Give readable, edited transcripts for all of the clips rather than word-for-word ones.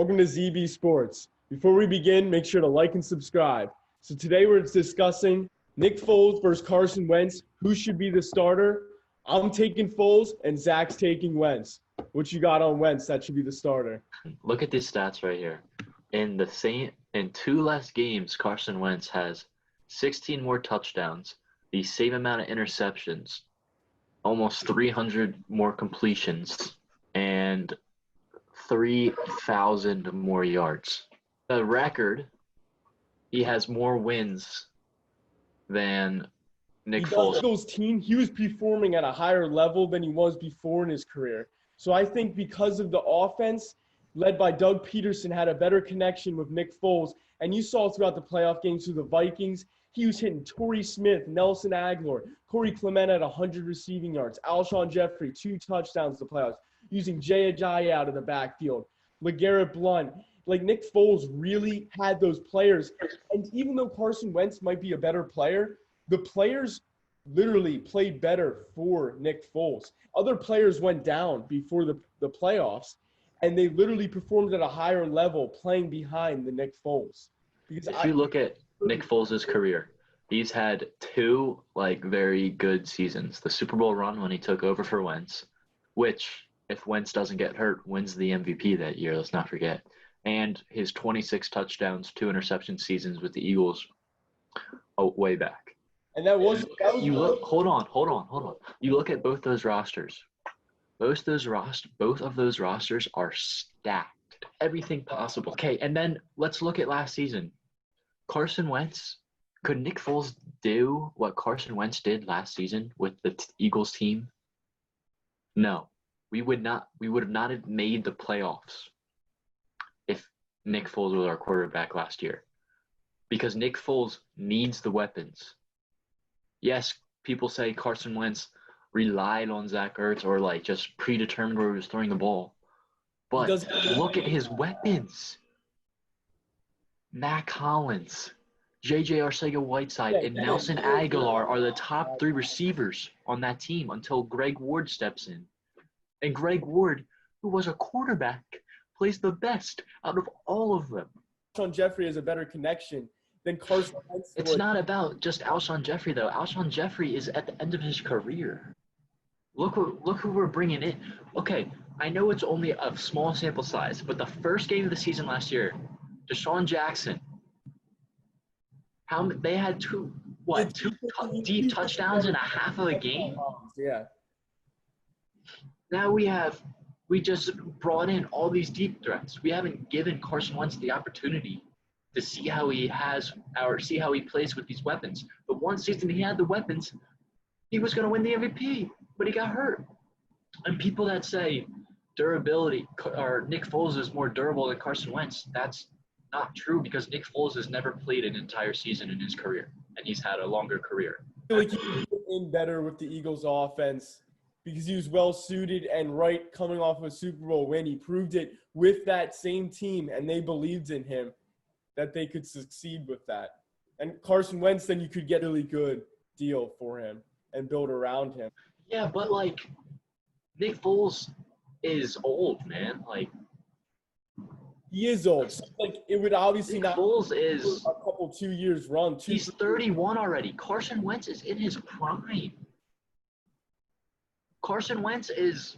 Welcome to ZB Sports. Before we begin, make sure to like and subscribe. So today we're discussing Nick Foles versus Carson Wentz. Who should be the starter? I'm taking Foles and Zach's taking Wentz. What you got on Wentz that should be the starter? Look at these stats right here. In two less games, Carson Wentz has 16 more touchdowns, the same amount of interceptions, almost 300 more completions, and 3,000 more yards. The record, he has more wins than Nick Foles. Eagles team, he was performing at a higher level than he was before in his career. So I think because of the offense led by Doug Peterson had a better connection with Nick Foles. And you saw throughout the playoff games through the Vikings, he was hitting Torrey Smith, Nelson Aguilar, Corey Clement at 100 receiving yards, Alshon Jeffrey, 2 touchdowns in the playoffs, using Jay Ajayi out of the backfield, LeGarrette Blount. Like, Nick Foles really had those players. And even though Carson Wentz might be a better player, the players literally played better for Nick Foles. Other players went down before the playoffs, and they literally performed at a higher level playing behind the Nick Foles. Because if you look at Nick Foles' career, he's had 2 very good seasons. The Super Bowl run when he took over for Wentz, which, if Wentz doesn't get hurt, wins the MVP that year, let's not forget. And his 26 touchdowns, 2 interception seasons with the Eagles way back. And that was hold on. You look at both those rosters. Both of those rosters are stacked. Everything possible. Okay, and then let's look at last season. Carson Wentz. Could Nick Foles do what Carson Wentz did last season with the Eagles team? No. We would have not have made the playoffs if Nick Foles was our quarterback last year. Because Nick Foles needs the weapons. Yes, people say Carson Wentz relied on Zach Ertz or just predetermined where he was throwing the ball. But look at his weapons. Mac Hollins, J.J. Arcega-Whiteside, and Nelson Aguilar are the top 3 receivers on that team until Greg Ward steps in. And Greg Ward, who was a quarterback, plays the best out of all of them. Alshon Jeffrey has a better connection than Carson Wentz. It's not about just Alshon Jeffrey, though. Alshon Jeffrey is at the end of his career. Look who we're bringing in. Okay, I know it's only a small sample size, but the first game of the season last year, Deshaun Jackson, they had two deep touchdowns in a half of a game? Yeah. Now we just brought in all these deep threats. We haven't given Carson Wentz the opportunity to see how he plays with these weapons. The one season he had the weapons, he was going to win the MVP, but he got hurt. And people that say durability or Nick Foles is more durable than Carson Wentz, that's not true because Nick Foles has never played an entire season in his career, and he's had a longer career. I feel like he fit in better with the Eagles offense because he was well-suited and right coming off of a Super Bowl win. He proved it with that same team, and they believed in him that they could succeed with that. And Carson Wentz, then you could get a really good deal for him and build around him. Yeah, but, Nick Foles is old, man. He is old. So, it would obviously Nick Foles is a couple 2 years run. He's 31 already. Carson Wentz is in his prime. Carson Wentz is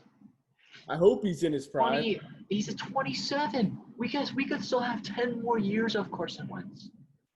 I hope he's in his prime. He's at 27. We could still have 10 more years of Carson Wentz.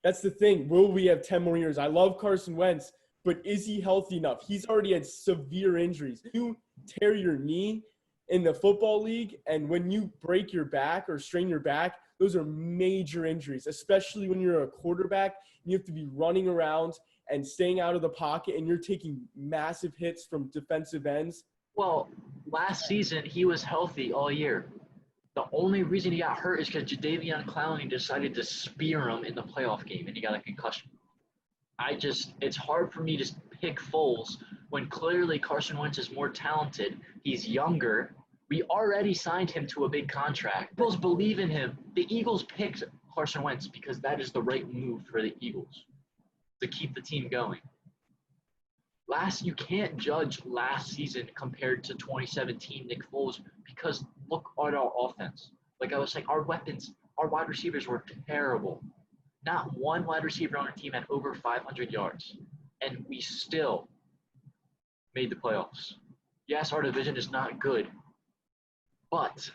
That's the thing. Will we have 10 more years? I love Carson Wentz, but is he healthy enough? He's already had severe injuries. You tear your knee in the football league, and when you break your back or strain your back, those are major injuries, especially when you're a quarterback and you have to be running around and staying out of the pocket, and you're taking massive hits from defensive ends. Well, last season, he was healthy all year. The only reason he got hurt is because Jadeveon Clowney decided to spear him in the playoff game, and he got a concussion. It's hard for me to pick Foles when clearly Carson Wentz is more talented. He's younger. We already signed him to a big contract. Eagles believe in him. The Eagles picked Carson Wentz because that is the right move for the Eagles to keep the team going. You can't judge last season compared to 2017 Nick Foles because look at our offense. Like I was saying, our weapons, our wide receivers were terrible. Not one wide receiver on our team had over 500 yards, and we still made the playoffs. Yes, our division is not good, but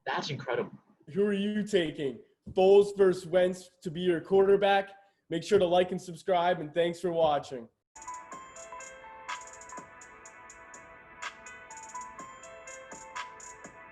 that's incredible. Who are you taking? Foles versus Wentz to be your quarterback? Make sure to like and subscribe, and thanks for watching.